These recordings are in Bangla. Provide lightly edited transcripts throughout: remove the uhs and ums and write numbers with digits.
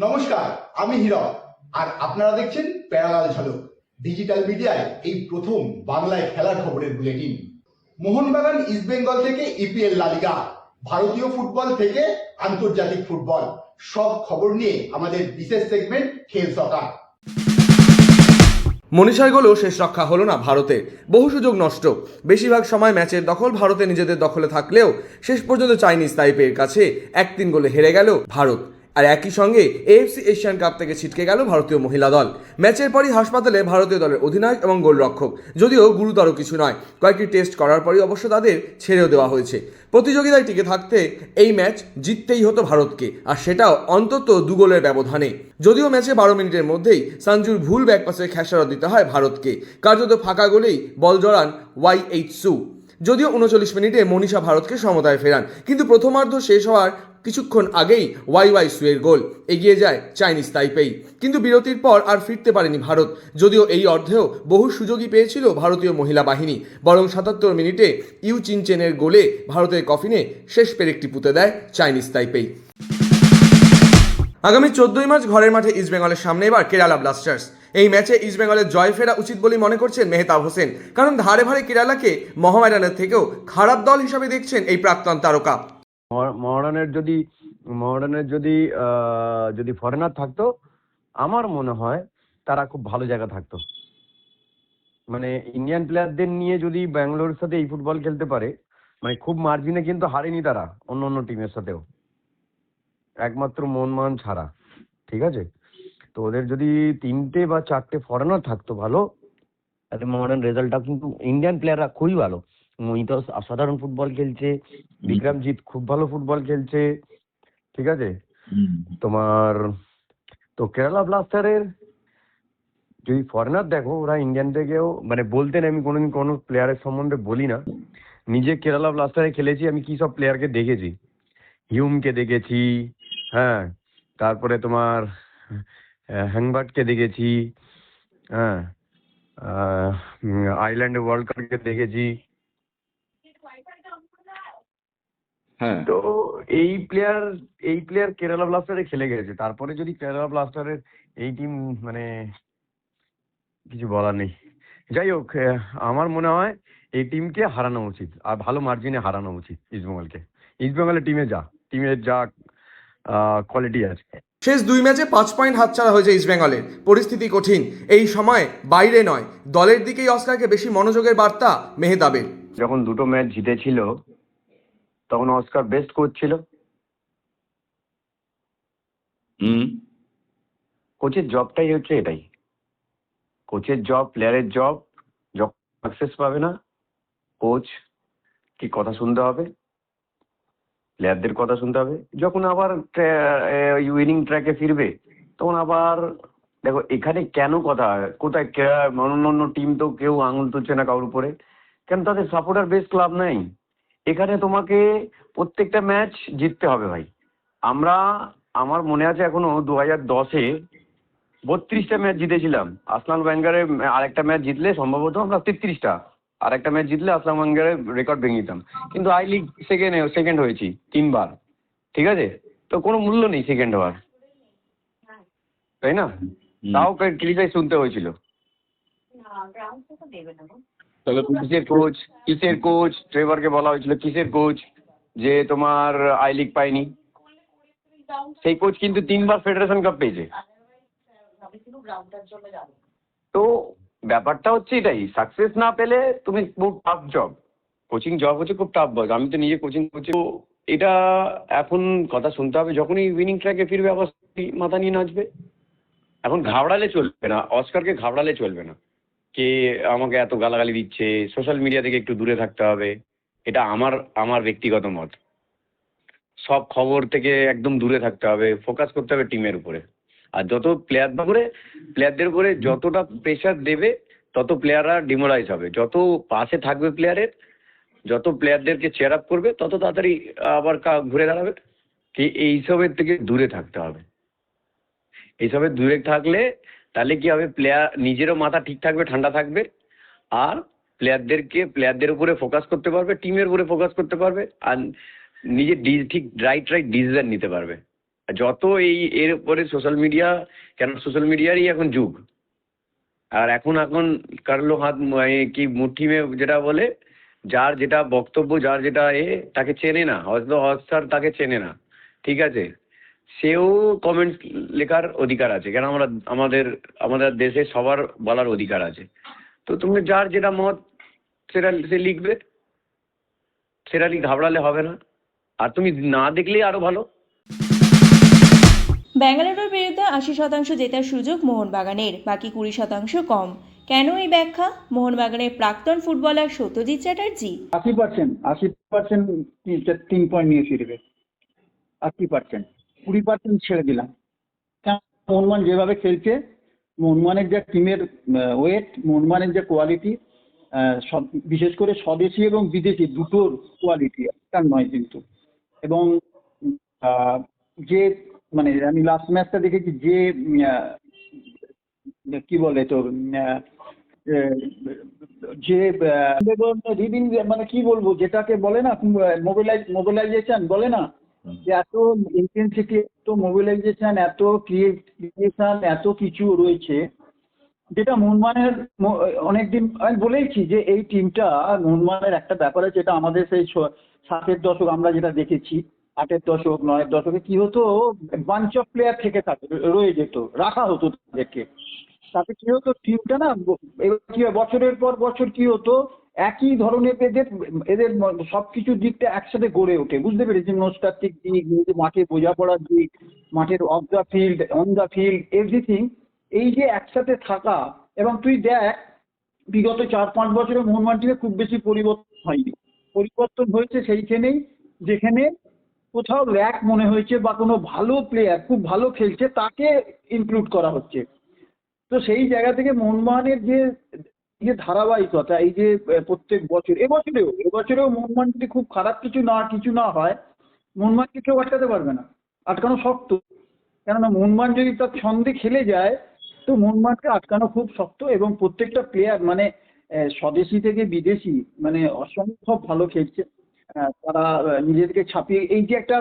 নমস্কার, আমি হীরক আর আপনারা দেখছেন প্যারালাল ঝলক ডিজিটাল মিডিয়ায় এই প্রথম বাংলায় খেলার খবরের বুলেটিন। মোহনবাগান ইস্টবেঙ্গল থেকে ইপিএল লা লিগা, ভারতীয় ফুটবল থেকে আন্তর্জাতিক ফুটবল, সব খবর নিয়ে আমাদের বিশেষ সেগমেন্ট খেল সকার। মনীষার গোলও শেষ রক্ষা হলো না ভারতের, বহু সুযোগ নষ্ট। বেশিরভাগ সময় ম্যাচের দখল ভারতে নিজেদের দখলে থাকলেও শেষ পর্যন্ত চাইনিজ তাইপের কাছে 1-3 গোলে হেরে গেল ভারত। আর একই সঙ্গে এএফসি এশিয়ান কাপ থেকে ছিটকে গেল ভারতীয় মহিলা দল। ম্যাচের পরই হাসপাতালে ভারতীয় দলের অধিনায়ক এবং গোলরক্ষক, যদিও গুরুতর কিছু নয়। কয়েকটি টেস্ট করার পরই অবশ্য তাদের ছেড়েও দেওয়া হয়েছে। প্রতিযোগিতায় টিকে থাকতে এই ম্যাচ জিততেই হতো ভারতকে, আর সেটাও অন্তত 2 গোলের ব্যবধানে। যদিও ম্যাচে 12 মিনিটের মধ্যেই সঞ্জুর ভুল ব্যাকপাসে খেসারত দিতে হয় ভারতকে। কার্যত ফাঁকা গোলেই বল জড়ান ওয়াইএইচ সু। যদিও 39 মিনিটে মনীষা ভারতকে সমতায় ফেরান, কিন্তু প্রথমার্ধ শেষ হওয়ার কিছুক্ষণ আগেই ওয়াই সুয়ের গোল এগিয়ে যায় চাইনিজ তাইপেই। কিন্তু বিরতির পর আর ফিরতে পারেনি ভারত, যদিও এই অর্ধেও বহু সুযোগই পেয়েছিল ভারতীয় মহিলা বাহিনী। বরং 77 মিনিটে ইউ চিনচেনের গোলে ভারতের কফিনে শেষ পেরেকটি পুঁতে দেয় চাইনিজ তাইপেই। আগামী 14ই মার্চ ঘরের মাঠে ইস্টবেঙ্গলের সামনে এবার কেরালা ব্লাস্টার্স। এই ম্যাচে ইস্টবেঙ্গলের জয় ফেরা উচিত বলেই মনে করছেন মেহতাব হোসেন, কারণ ধারে ভারে কেরালাকে মোহামেডানের থেকেও খারাপ দল হিসাবে দেখছেন এই প্রাক্তন তারকা। মহারানের যদি ফরেনার থাকতো, আমার মনে হয় তারা খুব ভালো জায়গা থাকতো। মানে ইন্ডিয়ান প্লেয়ারদের নিয়ে যদি ব্যাঙ্গালোরের সাথে এই ফুটবল খেলতে পারে, মানে খুব মার্জিনে কিন্তু হারেনি তারা অন্য টিমের সাথেও, একমাত্র মোহনবাগান ছাড়া। ঠিক আছে, তো ওদের যদি 3টে বা 4টে ফরেনার থাকতো ভালো, তাহলে মহারান রেজাল্টটা কিন্তু ইন্ডিয়ান প্লেয়াররা খুবই ভালো। মোহিত অসাধারণ ফুটবল খেলছে, বিক্রমজিৎ খুব ভালো ফুটবল খেলছে। ঠিক আছে, তোমার তো কেরালা ব্লাস্টারের যদি ফরেনার দেখো, ওরা ইন্ডিয়ান থেকেও মানে বলতেন, আমি কোনোদিন কোনো প্লেয়ারের সম্বন্ধে বলি না। নিজে কেরালা ব্লাস্টারে খেলেছি, আমি কি সব প্লেয়ারকে দেখেছি। হিউমকে দেখেছি, হ্যাঁ, তারপরে তোমার হ্যাংবার্টকে দেখেছি, হ্যাঁ, আইল্যান্ড ওয়ার্ল্ড কাপকে দেখেছি। হ্যাঁ, তো এই প্লেয়ার কেরালা ব্লাস্টারে খেলে গেছে। তারপরে যদি কেরালা ব্লাস্টারের এই টিম, মানে কিছু বলার নেই। যাই হোক, আমার মনে হয় এই টিমকে হারানো উচিত, আর ভালো মার্জিনে হারানো উচিত ইস্টবেঙ্গলকে। ইস্টবেঙ্গলের টিমের যা কোয়ালিটি আছে। শেষ 2 ম্যাচে 5 পয়েন্ট হাতছাড়া হয়েছে ইস্টবেঙ্গলের। পরিস্থিতি কঠিন। এই সময় বাইরে নয়, দলের দিকেই অস্কারকে বেশি মনোযোগের বার্তা মেহতাবের। যখন 2টো ম্যাচ জিতেছিল তখন অস্কার বেস্ট কোচ ছিল। কোচের জবটাই হচ্ছে এটাই। কোচের জব, প্লেয়ারের জব, যখন সাকসেস পাবে না, কোচ কি কথা শুনতে হবে, প্লেয়ারদের কথা শুনতে হবে। যখন আবার উইনিং ট্র্যাকে ফিরবে, তখন আবার দেখো এখানে কেন কথা কোথায় অন্য টিম তো কেউ আঙুল তুলছে না কারোর উপরে, কেন তাদের সাপোর্টার বেস ক্লাব নেই। এখানে তোমাকে প্রত্যেকটা ম্যাচ জিততে হবে ভাই। আমার মনে আছে এখনো 2010-এ 32টা ম্যাচ জিতেছিলাম। আসলান ওয়াঙ্গারের আরেকটা ম্যাচ জিতলে সম্ভবত আমরা 33টা, আর একটা ম্যাচ জিতলে আসলাম ওয়াঙ্গারের রেকর্ড ভেঙে দিতাম। কিন্তু আই লিগ সেকেন্ড হয়েছি 3বার। ঠিক আছে, তো কোনো মূল্য নেই সেকেন্ড হওয়ার, তাই না? তাও ক্রিটিসাইজ শুনতে হয়েছিল। তাহলে কিসের কোচ ট্রেভারকে বলা হয়েছিল কিসের কোচ, যে তোমার আই লিগ পায়নি। সেই কোচ কিন্তু 3বার ফেডারেশন কাপ পেয়েছে। তো ব্যাপারটা হচ্ছে এটাই, সাকসেস না পেলে তুমি খুব টাফ জব, কোচিং জব হচ্ছে খুব টাফ জব। আমি তো নিজে কোচিং করছি, তো এটা এখন কথা শুনতে হবে। যখনই উইনিং ট্র্যাকে ফিরবে আবার মাথা নিয়ে নাচবে। এখন ঘাবড়ালে চলবে না, অস্কারকে ঘাবড়ালে চলবে না। কে আমাকে এত গালাগালি দিচ্ছে, সোশ্যাল মিডিয়া থেকে একটু দূরে থাকতে হবে। এটা আমার ব্যক্তিগত মত। সব খবর থেকে একদম দূরে থাকতে হবে, ফোকাস করতে হবে টিমের উপরে। আর যত প্লেয়ারদের উপরে যতটা প্রেশার দেবে, তত প্লেয়াররা ডিমোরাইজ হবে। যত পাশে থাকবে প্লেয়ারের, যত প্লেয়ারদেরকে চেয়ার আপ করবে, তত তাড়াতাড়ি আবার ঘুরে দাঁড়াবে। কি এইসবের থেকে দূরে থাকতে হবে। এইসবের দূরে থাকলে তাহলে কি হবে, প্লেয়ার নিজেরও মাথা ঠিক থাকবে, ঠান্ডা থাকবে, আর প্লেয়ারদের উপরে ফোকাস করতে পারবে, টিমের উপরে ফোকাস করতে পারবে, আর নিজে ঠিক রাইট ডিসিশন নিতে পারবে। যত এর উপরে সোশ্যাল মিডিয়া, কেন সোশ্যাল মিডিয়ারই এখন যুগ। আর এখন কারলো হাত কি মুঠি মে যেটা বলে, যার যেটা বক্তব্য, যার যেটা তাকে চেনে না, হয়তো হটস্টার তাকে চেনে না, ঠিক আছে, সেও কমেন্ট লেখার অধিকার আছে। কেন আমাদের দেশে সবার বলার অধিকার আছে। তো তুমি যার যেটা মত সে লিখবে, সেটা নিয়ে ঘাবড়ালে হবে না। আর তুমি না দেখলেই আরো ভালো। বেঙ্গালুরুর বিরুদ্ধে 80% জেতার সুযোগ মোহনবাগানের, বাকি 20% কম। কেন এই ব্যাখ্যা? মোহনবাগানের প্রাক্তন ফুটবলার সত্যজিৎ চ্যাটার্জি। 80% 3 পয়েন্ট নিয়ে ফিরবে। 80%, 20% ছেড়ে দিলাম। কারণ মোহনবাগান যেভাবে খেলছে, মোহনবাগানের যে টিমের ওয়েট, মোহনবাগানের যে কোয়ালিটি, বিশেষ করে স্বদেশি এবং বিদেশি দুটোর কোয়ালিটি একটা নয় কিন্তু। এবং যে মানে আমি লাস্ট ম্যাচটা দেখেছি, যে কি বলে তো যে রিডিং, মানে কি বলবো, যেটাকে বলে না মোবিলাইজেশন বলে না, যে এত ইন্টেন্সিটি, এত মোবিলাইজেশন, এত ক্রিয়েশন, এত কিছু রয়েছে, যেটা মোহনবাগানের অনেকদিন আমি বলেইছি যে এই টিমটা মোহনবাগানের একটা ব্যাপার আছে, যেটা আমাদের সেই 60-এর দশক আমরা যেটা দেখেছি, 8-এর দশক 9-এর দশকে কি হতো, বাঞ্চ অফ প্লেয়ার থেকে রয়ে যেত, রাখা হতো তাদেরকে। তাতে কি হতো, টিমটা না কি বছরের পর বছর কি হতো, একই ধরনের এদের সবকিছু দিকটা একসাথে গড়ে ওঠে। বুঝতে পেরেছি, মনস্তাত্ত্বিক দিক, মাঠে বোঝাপড়ার দিক, মাঠের of the field, on the field, everything, এই যে একসাথে থাকা। এবং তুই দেখ, বিগত 4-5 বছরে মোহনবাগান টিমে খুব বেশি পরিবর্তন হয়নি। পরিবর্তন হয়েছে সেইখানেই যেখানে কোথাও ল্যাক মনে হয়েছে, বা কোনো ভালো প্লেয়ার খুব ভালো খেলছে তাকে ইনক্লুড করা হচ্ছে। তো সেই জায়গা থেকে মোহনবাগানের যে ধারাবাহিকতা, এই যে প্রত্যেক বছর, এবছরেও মোহনবাগান যদি খুব খারাপ কিছু না হয়, মোহনবাগানকে কেউ আটকাতে পারবে না। আটকানো শক্ত। কেননা মোহনবাগান যদি তার ছন্দে খেলে যায়, তো মোহনবাগানকে আটকানো খুব শক্ত। এবং প্রত্যেকটা প্লেয়ার, মানে স্বদেশি থেকে বিদেশি, মানে অসম্ভব ভালো খেলছে। তারা নিজেদেরকে ছাপিয়ে, এই যে একটা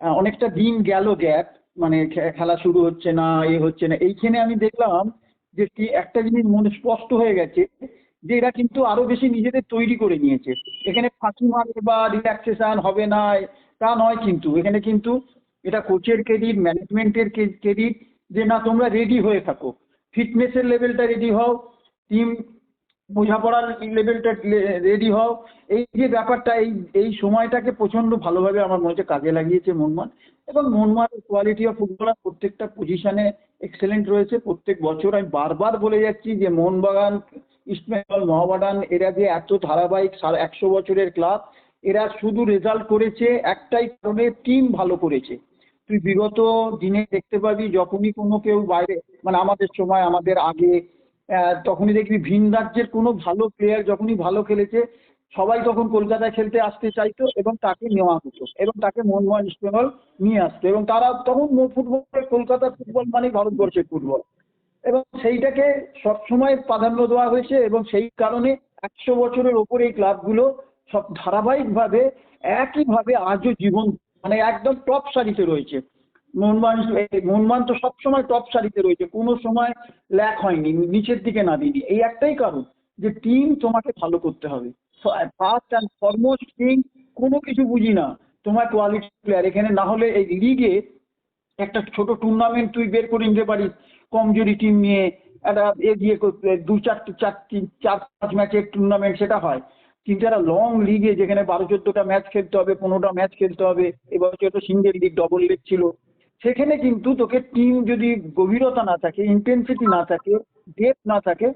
অনেকটা দিন গেল গ্যাপ, মানে খেলা শুরু হচ্ছে না, হচ্ছে না, এইখানে আমি দেখলাম যে কি একটা জিনিস মনে স্পষ্ট হয়ে গেছে, যে এরা কিন্তু আরো বেশি নিজেদের তৈরি করে নিয়েছে। এখানে ফাঁকি মারে বা রিল্যাক্সেশন হবে না তা নয়, কিন্তু এখানে কিন্তু এটা কোচের ক্রেডিট, ম্যানেজমেন্টের ক্রেডিট, যে না তোমরা রেডি হয়ে থাকো, ফিটনেসের লেভেলটা রেডি হও, টিম বোঝাপড়ার লেভেলটা রেডি হও। এই যে ব্যাপারটা, এই সময়টাকে প্রচন্ড ভালোভাবে আমার মনে হচ্ছে কাজে লাগিয়েছে মোহনবাগান। এবং মোহনবাগানের কোয়ালিটি অফ ফুটবলার প্রত্যেকটা পজিশনে এক্সেলেন্ট রয়েছে। প্রত্যেক বছর আমি বারবার বলে যাচ্ছি যে মোহনবাগান, ইস্টবেঙ্গল, মোহামেডান, এরা যে এত ধারাবাহিক 100 বছরের ক্লাব, এরা শুধু রেজাল্ট করেছে একটাই কারণে, টিম ভালো করেছে। তুই বিগত দিনে দেখতে পাবি, যখনই কোনো কেউ বাইরে, মানে আমাদের সময়, আমাদের আগে, তখনই দেখবি ভিন রাজ্যের কোনো ভালো প্লেয়ার যখনই ভালো খেলেছে, সবাই তখন কলকাতায় খেলতে আসতে চাইতো এবং তাকে নেওয়া হতো, এবং তাকে মোহনবাগান, ইস্টবেঙ্গল নিয়ে আসতো। এবং তারা তখন ফুটবল, কলকাতার ফুটবল মানে ভারতবর্ষের ফুটবল, এবং সেইটাকে সবসময় প্রাধান্য দেওয়া হয়েছে। এবং সেই কারণে 100 বছরের ওপরে এই ক্লাবগুলো সব ধারাবাহিকভাবে একইভাবে আজও জীবন, মানে একদম টপ সারিতে রয়েছে। মোহনবাগান তো সবসময় টপ সারিতে রয়েছে, কোনো সময় ল্যাক হয়নি, নিচের দিকে নামিনি। এই একটাই কারণ, যে টিম তোমাকে ভালো করতে হবে। ফার্স্ট অ্যান্ড ফরমোস্ট থিং, কোনো কিছু বুঝি না, তোমার কোয়ালিটি প্লেয়ার এখানে না হলে এই লিগে একটা ছোট টুর্নামেন্ট তুই বের করে নিতে পারিস কমজোরি টিম নিয়ে, একটা দিয়ে 4-5 ম্যাচের টুর্নামেন্ট সেটা হয়। কিন্তু একটা লং লিগে যেখানে 12-14টা ম্যাচ খেলতে হবে, 15টা ম্যাচ খেলতে হবে, এবছর তো সিঙ্গেল লিগ, ডবল লিগ ছিল, সেখানে কিন্তু তোকে টিম যদি গভীরতা না থাকে, ইন্টেন্সিটি না থাকে, ডেপথ না থাকে,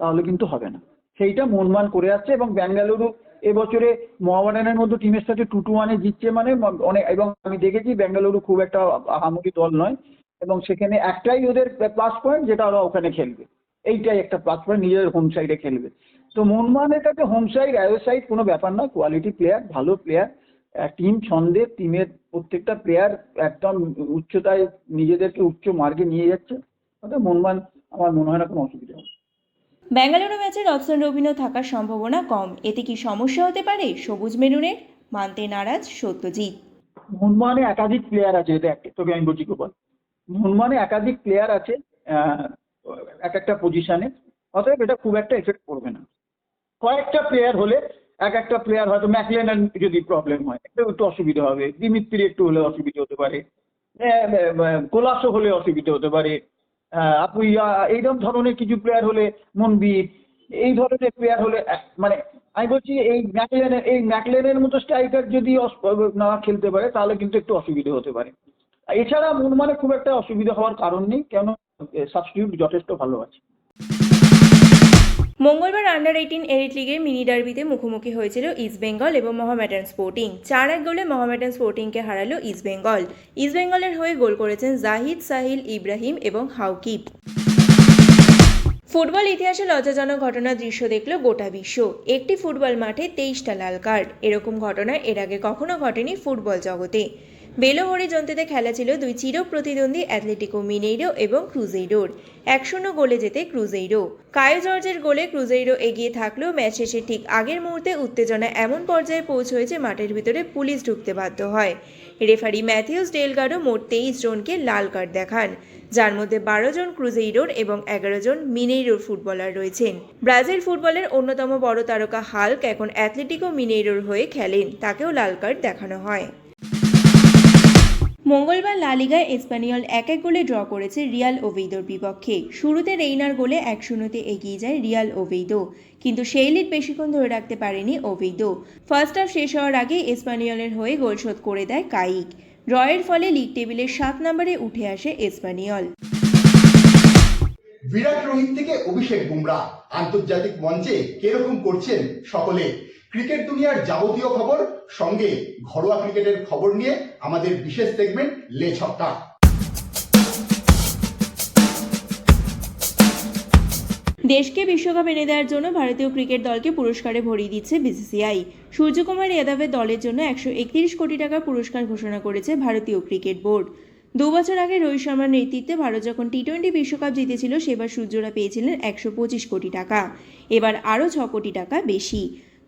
তাহলে কিন্তু হবে না। সেইটা মোহনবাগান করে আসছে। এবং বেঙ্গালুরু এবছরে মোহামেডানের মতো টিমের সাথে 2-1 জিতছে, মানে অনেক। এবং আমি দেখেছি বেঙ্গালুরু খুব একটা আহামরি দল নয়, এবং সেখানে একটাই ওদের প্লাস পয়েন্ট, যেটা ওরা ওখানে খেলবে, এইটাই একটা প্লাস পয়েন্ট, নিজেদের হোম সাইডে খেলবে। তো মোহনবাগানের কাছে হোম সাইড, অ্যাওয়ে সাইড কোনো ব্যাপার না, কোয়ালিটি প্লেয়ার, ভালো প্লেয়ার, টিম ছন্দে, টিমের প্রত্যেকটা প্লেয়ার একদম উচ্চতায় নিজেদেরকে উচ্চ মার্গে নিয়ে যাচ্ছে। অর্থাৎ মোহনবাগান আমার মনে হয় না কোনো অসুবিধা হবে। বেঙ্গালুরু ম্যাচে রবসন রবিনও থাকার সম্ভাবনা কম, এতে কি সমস্যা হতে পারে সবুজ মেরুনের? মানতে নারাজ সত্যজিৎ। মোহনবাগানে একাধিক প্লেয়ার আছে, দেখ তোকে আমি বলছি গোপাল, মোহনবাগানে একাধিক প্লেয়ার আছে এক একটা পজিশনে, অতএব এটা খুব একটা এফেক্ট করবে না। কয়েকটা প্লেয়ার হলে, এক একটা প্লেয়ার হয়তো ম্যাকলেনের যদি প্রবলেম হয় একটু অসুবিধা হবে, দিমিত্রি একটু হলে অসুবিধা হতে পারে, কোলাসো হলে অসুবিধা হতে পারে, আপুইয়া এইরকম ধরনের কিছু প্লেয়ার হলে, মনবীর এই ধরনের প্লেয়ার হলে, মানে আমি বলছি এই ম্যাকলেনের মতো স্ট্রাইকার যদি না খেলতে পারে তাহলে কিন্তু একটু অসুবিধা হতে পারে। এছাড়া মোহনবাগানে খুব একটা অসুবিধা হওয়ার কারণ নেই, কেন সাবস্টিটিউট যথেষ্ট ভালো আছে। মঙ্গলবার আন্ডার-18 এলিট লিগের মিনি ডার্বিতে মুখোমুখি হয়েছিল ইস্টবেঙ্গল এবং মোহামেডান স্পোর্টিং। 4-1 গোলে মোহামেডান স্পোর্টিংকে হারালো ইস্টবেঙ্গল। ইস্টবেঙ্গলের হয়ে গোল করেছেন জাহিদ, সাহিল, ইব্রাহিম এবং হাউকিব। ফুটবল ইতিহাসে লজ্জাজনক ঘটনার দৃশ্য দেখল গোটা বিশ্ব। একটি ফুটবল মাঠে 23টা লাল কার্ড। এরকম ঘটনা এর আগে কখনো ঘটেনি ফুটবল জগতে। বেলো হরিজন্তেতে খেলা ছিল দুই চির প্রতিদ্বন্দ্বী অ্যাথলেটিকো মিনেইরো এবং ক্রুজেইরোর। 1-0 গোলে জেতে ক্রুজেইরো। কায়ো জর্জের গোলে ক্রুজেইরো এগিয়ে থাকলেও ম্যাচ শেষে ঠিক আগের মুহূর্তে উত্তেজনা এমন পর্যায়ে পৌঁছয় যে মাঠের ভিতরে পুলিশ ঢুকতে বাধ্য হয়। রেফারি ম্যাথিউস ডেলগাডো মোট 23 জনকে লাল কার্ড দেখান, যার মধ্যে 12 জন ক্রুজেইরোর এবং 11 জন মিনেইরোর ফুটবলার রয়েছেন। ব্রাজিল ফুটবলের অন্যতম বড় তারকা হাল্ক এখন অ্যাথলেটিকো মিনেইরোর হয়ে খেলেন, তাকেও লাল কার্ড দেখানো হয়। মঙ্গলবার লা লিগায় এসপানিয়ল 1-1 গোলে ড্র করেছে রিয়াল ওভেইদোর বিপক্ষে। শুরুতে রেইনার গোলে 1-0 এগিয়ে যায় রিয়াল ওভেইদো, কিন্তু সেই লিড বেশিক্ষণ ধরে রাখতে পারেনি ওভেইদো। ফার্স্ট হাফ শেষ হওয়ার আগে এসপানিয়লের হয়ে গোল শোধ করে দেয় কাইক। ড্রয়ের ফলে লিগ টেবিলের 7 নম্বরে উঠে আসে এসপানিয়ল। বিরাট রোহিত থেকে অভিষেক বুমরা আন্তর্জাতিক মঞ্চে কিরকম করছেন সকলে। ক্রিকেট দুনিয়ার যাবতীয় খবর সঙ্গে ঘরোয়া ক্রিকেটের খবর নিয়ে আমাদের বিশেষ সেগমেন্ট লে ছক্কা। দেশকে বিশ্বকাপ এনে দেওয়ার জন্য ভারতীয় ক্রিকেট দলকে পুরস্কারে ভরিয়ে দিচ্ছে বিসিসিআই। সূর্যকুমার যাদবের দলের জন্য 131 কোটি টাকার পুরস্কার ঘোষণা করেছে ভারতীয় ক্রিকেট বোর্ড। 2 বছর আগে রোহিত শর্মার নেতৃত্বে ভারত যখন টি-20 বিশ্বকাপ জিতেছিল সেবার সূর্যরা পেয়েছিলেন 125 কোটি টাকা, এবার আরও 6 কোটি টাকা বেশি।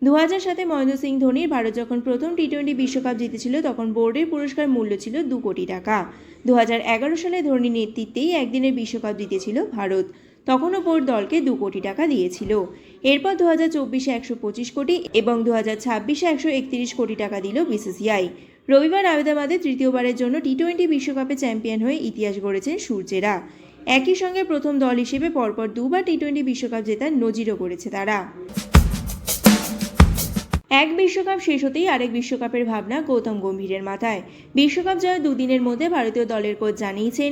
2007 মহেন্দ্র সিং ধোনির ভারত যখন প্রথম টি-20 বিশ্বকাপ জিতেছিল তখন বোর্ডের পুরস্কার মূল্য ছিল 2 কোটি টাকা। 2011 সালে ধোনির নেতৃত্বেই একদিনের বিশ্বকাপ জিতেছিল ভারত, তখনও বোর্ড দলকে 2 কোটি টাকা দিয়েছিল। এরপর 2024-এ 125 কোটি এবং 2026-এ 131 কোটি টাকা দিল বিসিসিআই। রবিবার আহমেদাবাদে তৃতীয়বারের জন্য টি-20 বিশ্বকাপে চ্যাম্পিয়ন হয়ে ইতিহাস গড়েছেন সূর্যেরা। একই সঙ্গে প্রথম দল হিসেবে পরপর 2বার টি-20 বিশ্বকাপ জেতার নজিরও করেছে তারা। এক বিশ্বকাপ শেষ হতেই আরেক বিশ্বকাপের ভাবনা গৌতম গম্ভীরের মাথায়। বিশ্বকাপ জয়ের দুদিনের মধ্যে ভারতীয় দলের কোচ জানিয়েছেন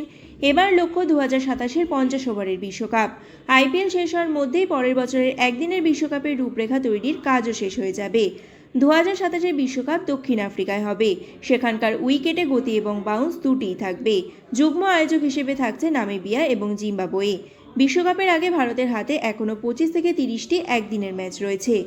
এবার লক্ষ্য 2027-এর 50 ওভারের বিশ্বকাপ। আইপিএল শেষ হওয়ার মধ্যেই পরের বছরের একদিনের বিশ্বকাপের রূপরেখা তৈরির কাজও শেষ হয়ে যাবে। 2027-এর বিশ্বকাপ দক্ষিণ আফ্রিকায় হবে। সেখানকার উইকেটে গতি এবং বাউন্স দুটিই থাকবে। যুগ্ম আয়োজক হিসেবে থাকছে নামিবিয়া এবং জিম্বাবুয়ে। বিশ্বকাপের আগে ভারতের হাতে এখনও 25 থেকে 30টি একদিনের ম্যাচ রয়েছে।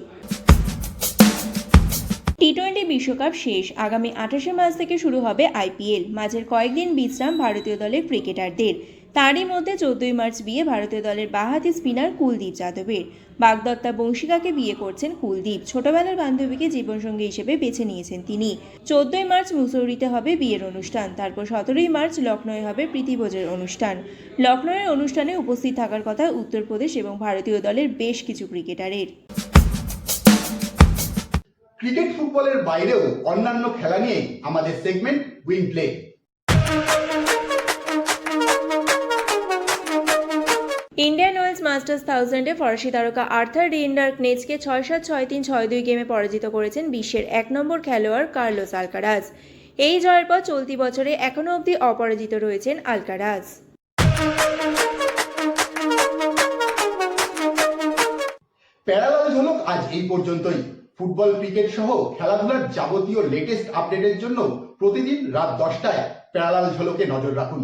টি-20 বিশ্বকাপ শেষ। আগামী 28 মার্চ থেকে শুরু হবে আইপিএল। মাঝের কয়েকদিন বিশ্রাম ভারতীয় দলের ক্রিকেটারদের। তারই মধ্যে 14 মার্চ বিয়ে ভারতীয় দলের বাঁহাতি স্পিনার কুলদীপ যাদবের। বাগদত্তা বংশিকাকে বিয়ে করছেন কুলদীপ। ছোটবেলার বান্ধবীকে জীবনসঙ্গী হিসেবে বেছে নিয়েছেন তিনি। 14 মার্চ মুসৌরিতে হবে বিয়ের অনুষ্ঠান। তারপর 17 মার্চ লখনৌয়ে হবে প্রীতিভোজের অনুষ্ঠান। লখনৌয়ের অনুষ্ঠানে উপস্থিত থাকার কথা উত্তরপ্রদেশ এবং ভারতীয় দলের বেশ কিছু ক্রিকেটারের। ক্রিকেট ফুটবলের বাইরেও অন্যান্য খেলা নিয়ে আমাদের segment wing play. Indian Wells Masters 1000-এ ফরাসি তারকা আর্থার রিন্ডার্কনেজকে 6-7, 6-3, 6-2 গেমে পরাজিত করেছেন বিশ্বের 1 নম্বর খেলোয়াড় কার্লোস আলকারাজ। এই জয়ের পর চলতি বছরে এখনও অবধি অপরাজিত রয়েছেন আলকারাজ। প্যারালাল ঝলক আজ এই পর্যন্তই। ফুটবল, ক্রিকেট সহ খেলাধুলার যাবতীয় লেটেস্ট আপডেটের জন্য প্রতিদিন রাত 10টায় প্যারালাল ঝলকে নজর রাখুন।